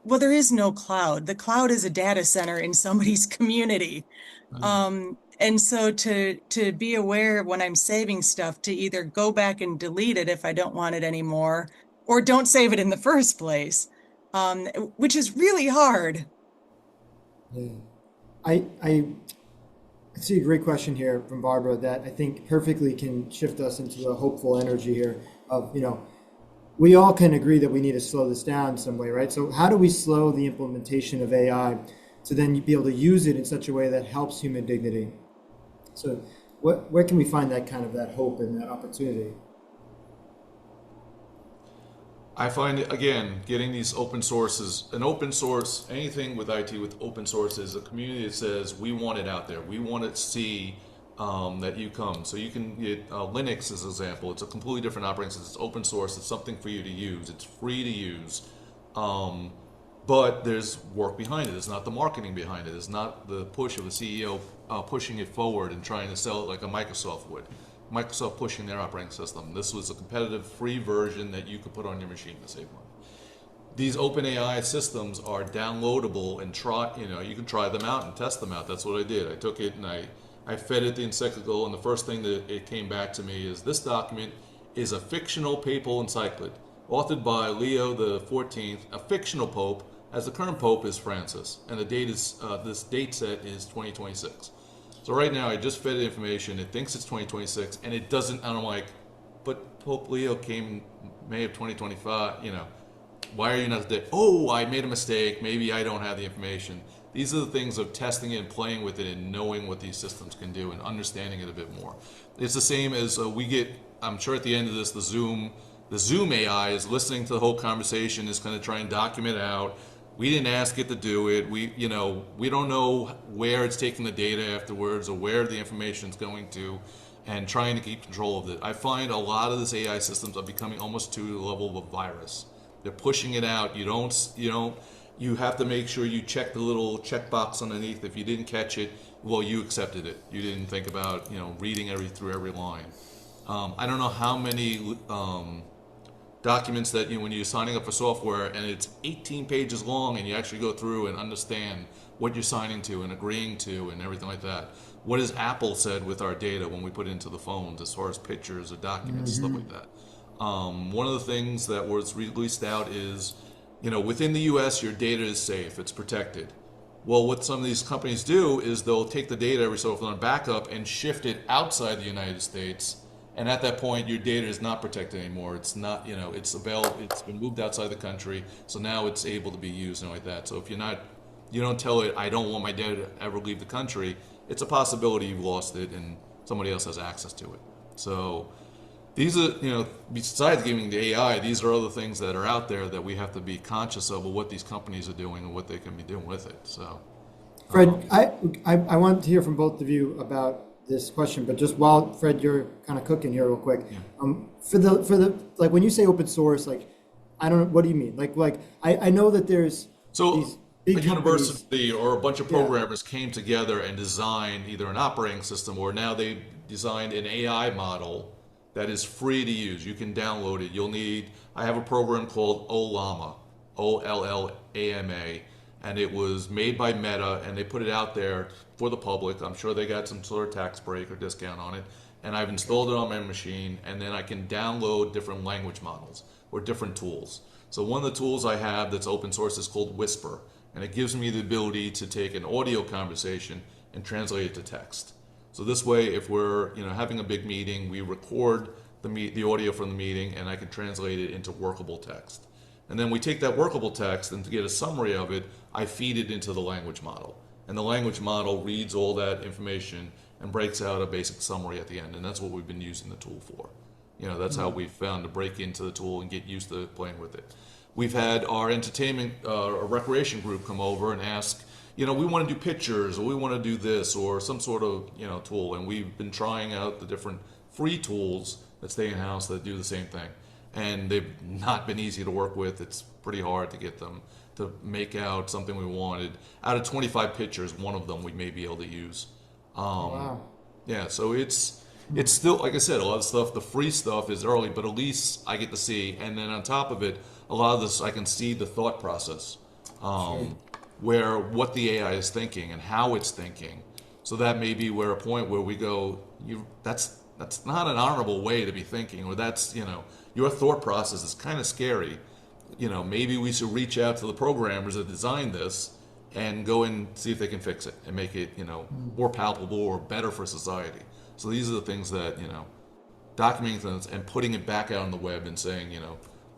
Well, there is no cloud. The cloud is a data center in somebody's community. And so to be aware when I'm saving stuff, to either go back and delete it if I don't want it anymore, or don't save it in the first place, which is really hard. Yeah. I see a great question here from Barbara that I think perfectly can shift us into a hopeful energy here of, we all can agree that we need to slow this down in some way, right? So how do we slow the implementation of AI to then be able to use it in such a way that helps human dignity? So where can we find that hope and that opportunity? I find, again, getting these open sources, anything with IT with open source is a community that says, we want it out there. We want to see that you come. So you can get Linux as an example. It's a completely different operating system. It's open source. It's something for you to use. It's free to use. But there's work behind it. It's not the marketing behind it. It's not the push of the CEO pushing it forward and trying to sell it like a Microsoft would. Microsoft pushing their operating system. This was a competitive free version that you could put on your machine to save money. These open AI systems are downloadable and you can try them out and test them out. That's what I did. I took it and I fed it the encyclical, and the first thing that it came back to me is this document is a fictional papal encyclic authored by Leo the 14th, a fictional pope, as the current pope is Francis, and the date is this date set is 2026. So right now, I just fed it information. It thinks it's 2026, and it doesn't. And I'm like, but Pope Leo came May of 2025. Why are you not there? Oh, I made a mistake. Maybe I don't have the information. These are the things of testing it and playing with it and knowing what these systems can do and understanding it a bit more. It's the same as we get. I'm sure at the end of this, the Zoom AI is listening to the whole conversation. Is going to try and document it out. We didn't ask it to do it. We don't know where it's taking the data afterwards or where the information is going to, and trying to keep control of it. I find a lot of this AI systems are becoming almost to the level of a virus. They're pushing it out. You have to make sure you check the little checkbox underneath. If you didn't catch it, well, you accepted it. You didn't think about reading through every line. I don't know how many documents that when you're signing up for software and it's 18 pages long and you actually go through and understand what you're signing to and agreeing to and everything like that. What has Apple said with our data when we put it into the phones as far as pictures or documents, stuff like that. One of the things that was released out is, within the US, your data is safe, it's protected. Well, what some of these companies do is they'll take the data every so often on backup and shift it outside the United States. And at that point, your data is not protected anymore. It's not, it's available. It's been moved outside the country, so now it's able to be used and like that. So if you don't tell it, I don't want my data to ever leave the country. It's a possibility you've lost it and somebody else has access to it. So these are, besides giving the AI, these are other things that are out there that we have to be conscious of what these companies are doing and what they can be doing with it. So, Fred, I want to hear from both of you about this question, but just while Fred, you're kind of cooking here real quick. Yeah. For the like when you say open source, like I don't know, what do you mean? Like I know that there's these big a university or a bunch of programmers came together and designed either an operating system or now they designed an AI model that is free to use. You can download it. I have a program called Ollama, Ollama, and it was made by Meta, and they put it out there for the public. I'm sure they got some sort of tax break or discount on it. And I've installed it on my machine, and then I can download different language models or different tools. So one of the tools I have that's open source is called Whisper, and it gives me the ability to take an audio conversation and translate it to text. So this way, if we're having a big meeting, we record the audio from the meeting, and I can translate it into workable text. And then we take that workable text, and to get a summary of it, I feed it into the language model. And the language model reads all that information and breaks out a basic summary at the end. And that's what we've been using the tool for. That's how we've found to break into the tool and get used to playing with it. We've had our entertainment or recreation group come over and ask, we want to do pictures, or we want to do this, or some sort of, tool. And we've been trying out the different free tools that stay in-house that do the same thing. and they've not been easy to work with. It's pretty hard to get them to make out something we wanted. Out of 25 pictures, one of them we may be able to use. Wow. Yeah, so it's still, like I said, a lot of stuff, the free stuff is early, but at least I get to see. And then on top of it, a lot of this, I can see the thought process, where what the AI is thinking and how it's thinking. So that may be where a point where we go, that's not an honorable way to be thinking, or that's, your thought process is kind of scary. Maybe we should reach out to the programmers that designed this and go and see if they can fix it and make it, more palpable or better for society. So these are the things that, documenting things and putting it back out on the web and saying,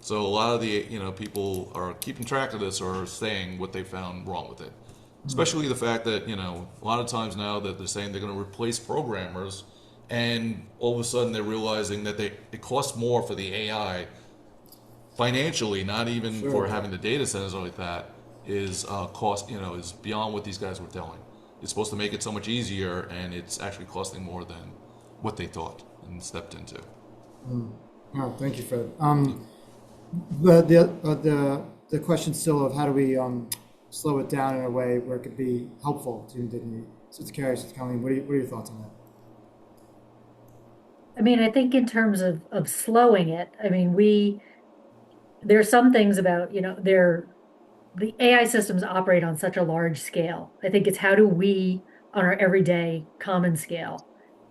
so a lot of the, people are keeping track of this or saying what they found wrong with it. Especially the fact that, a lot of times now that they're saying they're going to replace programmers, and all of a sudden they're realizing that it costs more for the AI financially, not even for having the data centers like that, is cost, is beyond what these guys were telling. It's supposed to make it so much easier, and it's actually costing more than what they thought and stepped into. Oh, thank you, Fred. But the question still of how do we slow it down in a way where it could be helpful to human dignity. Sister Carrie, Sister Colleen, what are your thoughts on that? I mean, I think in terms of slowing it, I mean, there are some things about, the AI systems operate on such a large scale. I think it's how do we, on our everyday common scale,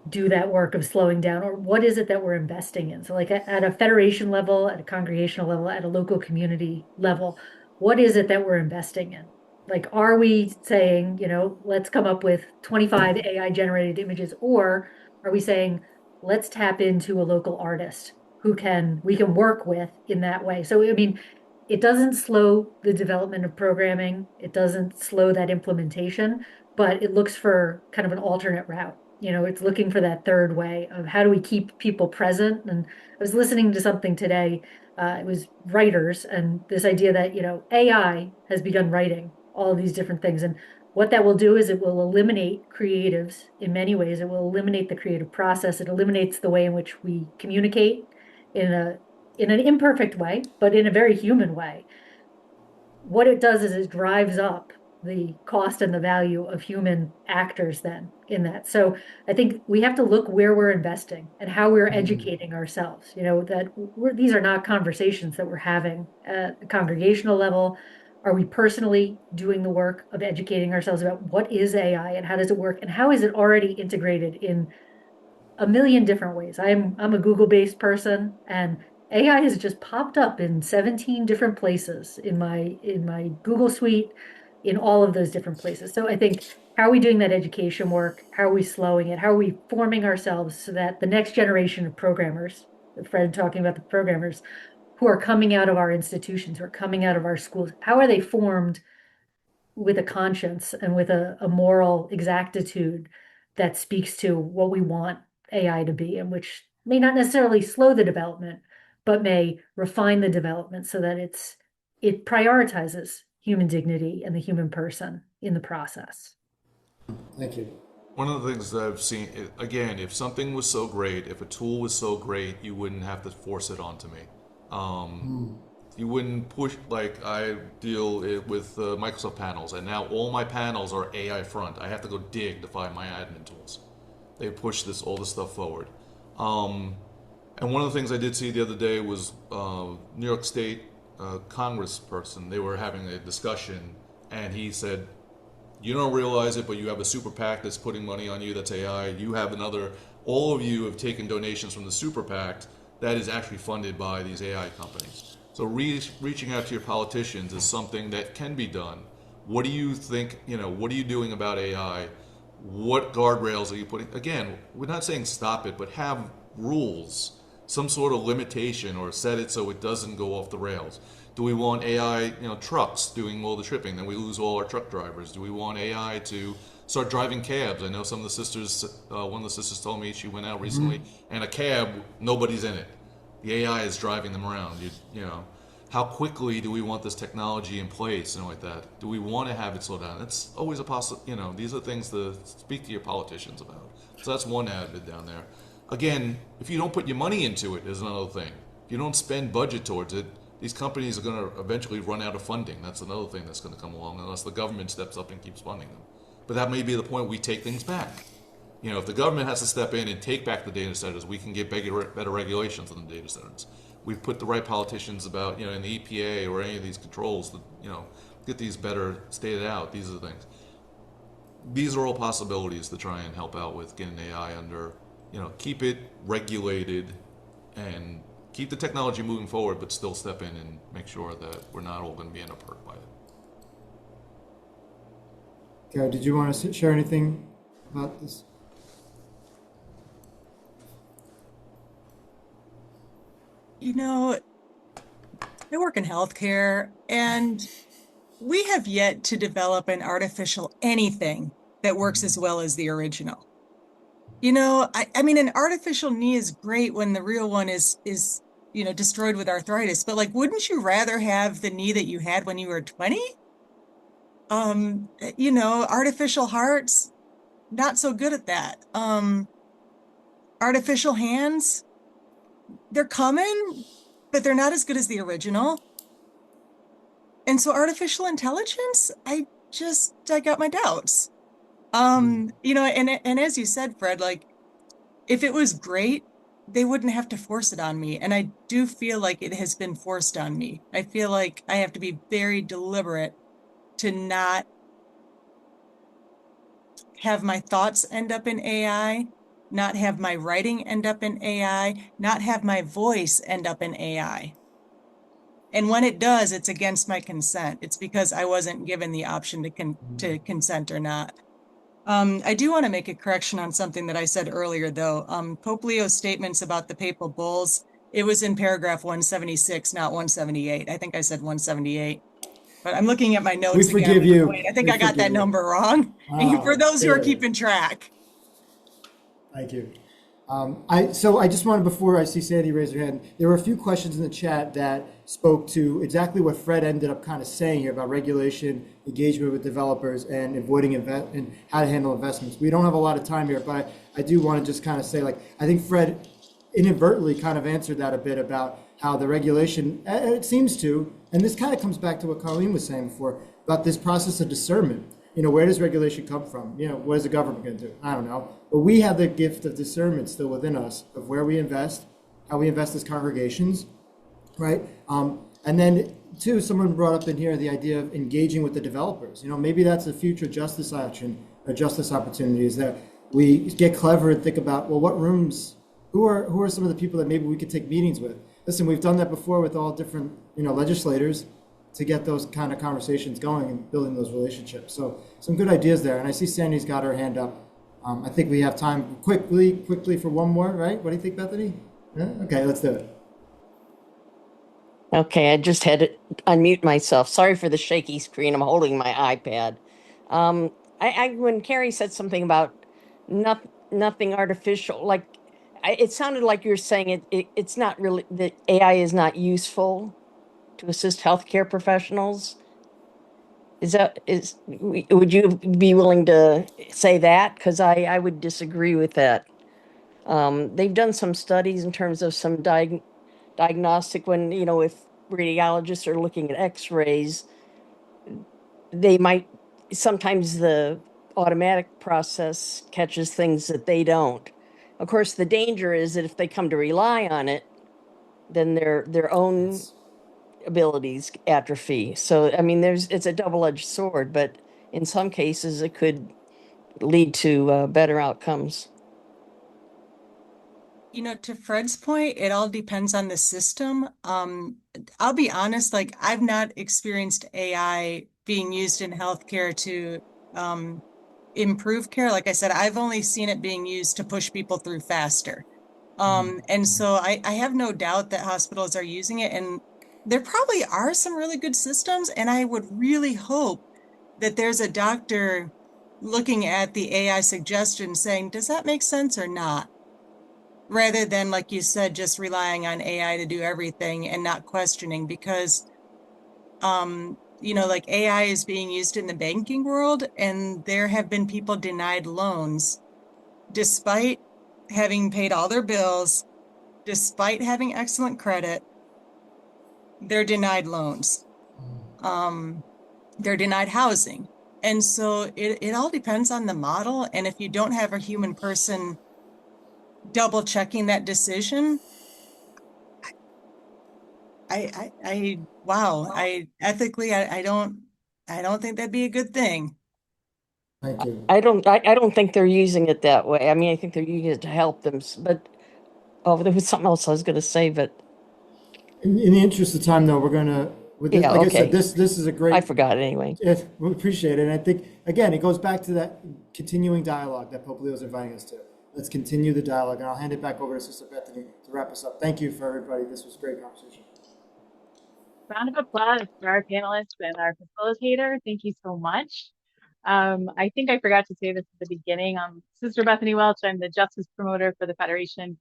do that work of slowing down, or what is it that we're investing in? So like at a federation level, at a congregational level, at a local community level, what is it that we're investing in? Like, are we saying, let's come up with 25 AI generated images, or are we saying, let's tap into a local artist who we can work with in that way? So, I mean, it doesn't slow the development of programming. It doesn't slow that implementation, but it looks for kind of an alternate route. It's looking for that third way of how do we keep people present. And I was listening to something today. It was writers and this idea that, AI has begun writing all of these different things. And what that will do is it will eliminate creatives in many ways. It will eliminate the creative process. It eliminates the way in which we communicate in an imperfect way, but in a very human way. What it does is it drives up the cost and the value of human actors then in that. So I think we have to look where we're investing and how we're educating ourselves, that these are not conversations that we're having at the congregational level. Are we personally doing the work of educating ourselves about what is AI and how does it work and how is it already integrated in a million different ways? I'm a Google-based person, and AI has just popped up in 17 different places in my Google suite, in all of those different places. So I think, how are we doing that education work? How are we slowing it? How are we forming ourselves so that the next generation of programmers, Fred talking about the programmers, who are coming out of our institutions, who are coming out of our schools, how are they formed with a conscience and with a moral exactitude that speaks to what we want AI to be, and which may not necessarily slow the development, but may refine the development so that it prioritizes human dignity and the human person in the process. Thank you. One of the things that I've seen, again, if something was so great, if a tool was so great, you wouldn't have to force it onto me. You wouldn't push, like I deal with Microsoft panels, and now all my panels are AI front. I have to go dig to find my admin tools. They push all this stuff forward. And one of the things I did see the other day was New York State congressperson. They were having a discussion, and he said, you don't realize it, but you have a super PAC that's putting money on you, that's AI. You have all of you have taken donations from the super PAC that is actually funded by these AI companies. So reaching out to your politicians is something that can be done. What do you think, what are you doing about AI? What guardrails are you putting? Again, we're not saying stop it, but have rules, some sort of limitation, or set it so it doesn't go off the rails. Do we want AI, trucks doing all the tripping? Then we lose all our truck drivers. Do we want AI to start driving cabs? I know some of the sisters, one of the sisters told me she went out recently, and a cab, nobody's in it. The AI is driving them around. How quickly do we want this technology in place and like that? Do we want to have it slow down? It's always a possible. These are things to speak to your politicians about. So that's one added down there. Again, if you don't put your money into it, is another thing. If you don't spend budget towards it, these companies are going to eventually run out of funding. That's another thing that's going to come along unless the government steps up and keeps funding them. But that may be the point we take things back. You know, if the government has to step in and take back the data centers, we can get better regulations on the data centers. We've put the right politicians about, you know, in the EPA or any of these controls to, you know, get these better stated out. These are the things. These are all possibilities to try and help out with getting AI under, you know, keep it regulated and keep the technology moving forward, but still step in and make sure that we're not all going to be end up hurt by it. Okay, did you want to share anything about this? You know, I work in healthcare, and we have yet to develop an artificial anything that works as well as the original. You know, I mean, an artificial knee is great when the real one is, you know, destroyed with arthritis, but like, wouldn't you rather have the knee that you had when you were 20? You know, artificial hearts, not so good at that. Artificial hands, they're coming, but they're not as good as the original. And so artificial intelligence, I got my doubts. You know, and as you said, Fred, like, if it was great, they wouldn't have to force it on me. And I do feel like it has been forced on me. I feel like I have to be very deliberate to not have my thoughts end up in AI, not have my writing end up in AI, not have my voice end up in AI. And when it does, it's against my consent. It's because I wasn't given the option to consent or not. I do want to make a correction on something that I said earlier, though. Pope Leo's statements about the papal bulls, it was in paragraph 176, not 178. I think I said 178. But I'm looking at my notes We again. forgive you. Wait, I think I got that number wrong. For those who are keeping track. Thank you. So I just wanted, before I see Sandy raise her hand, there were a few questions in the chat that spoke to exactly what Fred ended up kind of saying here about regulation, engagement with developers, and avoiding and how to handle investments. We don't have a lot of time here, but I do want to just kind of say, like, I think Fred inadvertently kind of answered that a bit about how the regulation, it seems to, and this kind of comes back to what Colleen was saying before, about this process of discernment. You know, where does regulation come from? You know, what is the government going to do? I don't know. But we have the gift of discernment still within us of where we invest, how we invest as congregations, right? And then, too, someone brought up in here the idea of engaging with the developers. You know, maybe that's a future justice action or justice opportunity, is that we get clever and think about, well, what rooms, who are some of the people that maybe we could take meetings with? Listen, we've done that before with all different, you know, legislators, to get those kind of conversations going and building those relationships. So some good ideas there. And I see Sandy's got her hand up. I think we have time quickly for one more, right? What do you think, Bethany? Yeah? Okay, let's do it. Okay, I just had to unmute myself. Sorry for the shaky screen. I'm holding my iPad. When Carrie said something about nothing artificial, like it sounded like you were saying it's not really, that AI is not useful to assist healthcare professionals. Would you be willing to say that? Because I would disagree with that. They've done some studies in terms of some diagnostic, when, you know, if radiologists are looking at x-rays, they might, sometimes the automatic process catches things that they don't. Of course, the danger is that if they come to rely on it, then their own abilities atrophy. So, I mean, it's a double-edged sword, but in some cases it could lead to better outcomes. You know, to Fred's point, it all depends on the system. I'll be honest, like, I've not experienced AI being used in healthcare to improve care. Like I said, I've only seen it being used to push people through faster. And so I have no doubt that hospitals are using it, and there probably are some really good systems. And I would really hope that there's a doctor looking at the AI suggestion saying, does that make sense or not? Rather than, like you said, just relying on AI to do everything and not questioning, because, you know, like, AI is being used in the banking world, and there have been people denied loans despite having paid all their bills, despite having excellent credit, they're denied loans. They're denied housing. And so it all depends on the model. And if you don't have a human person double checking that decision, ethically, I don't think that'd be a good thing. Thank you. I don't think they're using it that way. I mean, I think they're using it to help them, but there was something else I was going to say, but In the interest of time, though, we're gonna, with this, yeah, like I okay. said, this is a great. I forgot it anyway. We appreciate it, and I think again it goes back to that continuing dialogue that Pope Leo's inviting us to. Let's continue the dialogue, and I'll hand it back over to Sister Bethany to wrap us up. Thank you for everybody. This was a great conversation. Round of applause for our panelists and our facilitator. Thank you so much. I think I forgot to say this at the beginning. Sister Bethany Welch, I'm the Justice Promoter for the Federation.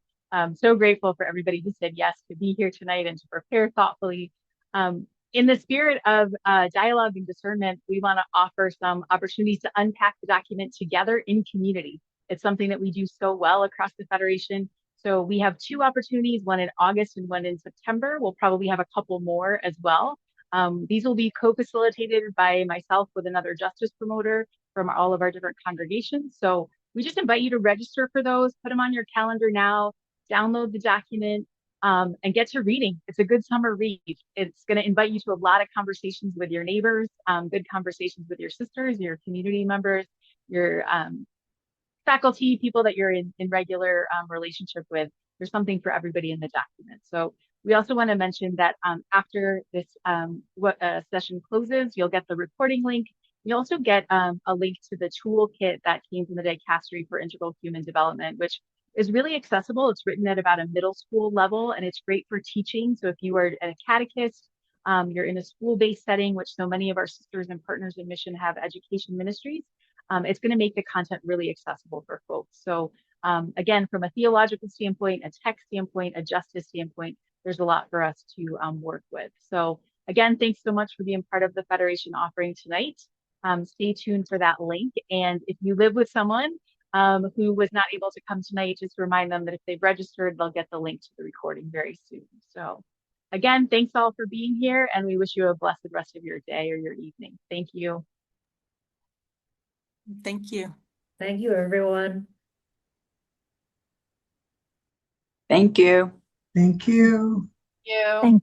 So grateful for everybody who said yes to be here tonight and to prepare thoughtfully. In the spirit of dialogue and discernment, we want to offer some opportunities to unpack the document together in community. It's something that we do so well across the Federation. So we have 2 opportunities, one in August and one in September. We'll probably have a couple more as well. These will be co-facilitated by myself with another justice promoter from all of our different congregations. So we just invite you to register for those, put them on your calendar now, download the document, and get to reading. It's a good summer read. It's going to invite you to a lot of conversations with your neighbors, good conversations with your sisters, your community members, your faculty, people that you're in regular relationship with. There's something for everybody in the document. So we also want to mention that after this session closes, you'll get the recording link. You also get a link to the toolkit that came from the Dicastery for Integral Human Development, which is really accessible. It's written at about a middle school level, and it's great for teaching. So if you are a catechist, you're in a school-based setting, which so many of our sisters and partners in mission have education ministries, it's going to make the content really accessible for folks. So again, from a theological standpoint, a tech standpoint, a justice standpoint, there's a lot for us to work with. So again, thanks so much for being part of the Federation offering tonight. Stay tuned for that link. And if you live with someone who was not able to come tonight, just remind them that if they've registered, they'll get the link to the recording very soon. So again, thanks all for being here, and we wish you a blessed rest of your day or your evening. Thank you. Thank you. Thank you, everyone. Thank you. Thank you. Thank you. Thank you.